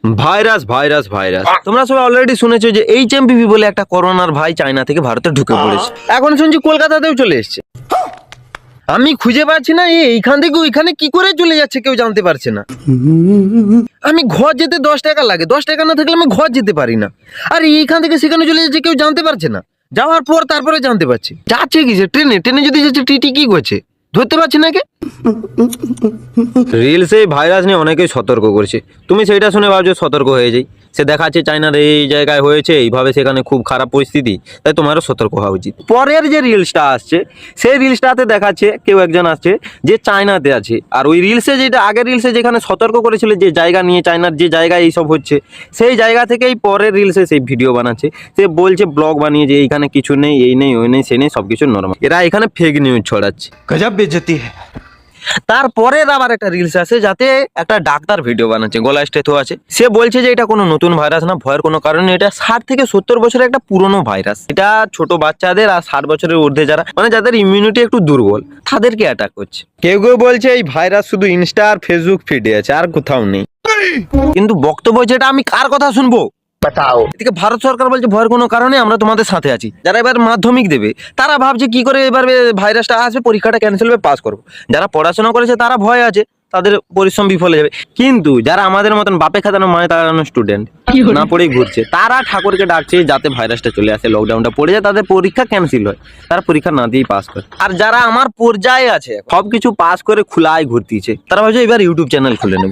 Virus virus virus তোমরা সবাই already শুনেছো যে HMPV বলে একটা করোনার ভাই চায়না থেকে ভারতে ঢুকে পড়েছে। এখন শুনছি কলকাতাতেও চলে এসেছে। আমি খুঁজে পাচ্ছি না এইখান থেকে ওইখানে কি করে চলে যাচ্ছে কেউ জানতে পারছে না। আমি ঘর যেতে 10 টাকা লাগে, 10 টাকা না থাকলে আমি ঘর যেতে পারি না। আর এইখান থেকে সেখানে চলে যাচ্ছে কেউ জানতে পারছে না। যাওয়ার পর তারপরে জানতে পারছি যাচ্ছে কি ট্রেনে ট্রেনে যদি যাচ্ছে টিটি কি করছে ধরতে পারছি না কে। রিলসে ভাইরাস নিয়ে অনেকেই সতর্ক করছে, তুমি সেইটা শুনে ভাবছো সতর্ক হয়ে যাই। সে দেখাচ্ছে চায়নার এই জায়গায় হয়েছে এইভাবে, সেখানে খুব খারাপ পরিস্থিতি, তাই তোমারও সতর্ক হওয়া উচিত। পরের যে রিলসটা আসছে সেই রিলসটাতে দেখাচ্ছে কেউ একজন আসছে যে চায়নাতে আছে, আর ওই রিলসে যেটা আগের রিলসে যেখানে সতর্ক করেছিল যে জায়গা নিয়ে, চায়নার যে জায়গায় এইসব হচ্ছে সেই জায়গা থেকেই পরের রিলসে সেই ভিডিও বানাচ্ছে। সে বলছে ব্লগ বানিয়ে যে এইখানে কিছু নেই, এই নেই ওই নেই সে নেই, সব কিছু নর্মাল। এরা এখানে ফেক নিউজ ছড়াচ্ছে। गजब बेइज्जती है। তারপরের আবার একটা রিলস আছে যাতে একটা ডাক্তার ভিডিও বানাচ্ছে, গলা স্টেথো আছে। সে বলছে যে এটা কোনো নতুন ভাইরাস না, ভয়ের কোনো কারণ নেই, এটা 60 থেকে 70 বছরের একটা পুরনো ভাইরাস। এটা ছোট বাচ্চাদের আর 60 বছরের ঊর্ধ্বে যারা মানে যাদের ইমিউনিটি একটু দুর্বল তাদেরকে অ্যাটাক করছে। কেউ কেউ বলছে এই ভাইরাস শুধু ইনস্টা আর ফেসবুক ফিডে আছে, আর কোথাও নেই। কিন্তু বক্তব্য যেটা আমি কার কথা শুনবো बताओ। এদিকে ভারত সরকার বলছে ভয়ের কোনো কারণে আমরা তোমাদের সাথে আছি। যারা এবার মাধ্যমিক দেবে তারা ভাবছে কি করে এবার ভাইরাসটা আসবে, পরীক্ষাটা ক্যান্সেল হবে, পাস করবো। যারা পড়াশোনা করেছে তারা ভয় আছে, তাদের পরিশ্রম বিফলে যাবে। কিন্তু যারা আমাদের মতন বাপে খাতানো মায়ে তাড়ানো স্টুডেন্ট না পড়েই ঘুরছে, তারা ঠাকুরকে ডাকছে যাতে ভাইরাসটা চলে আসে, লকডাউনটা পড়ে যায়, তাদের পরীক্ষা ক্যান্সেল হয়, তারা পরীক্ষা না দিয়েই পাস করে। আর যারা আমার পর্যায়ে আছে সবকিছু পাস করে খোলায় ঘুরতেছে, তারা ভাবছে এবার ইউটিউব চ্যানেল খুলে নেবে।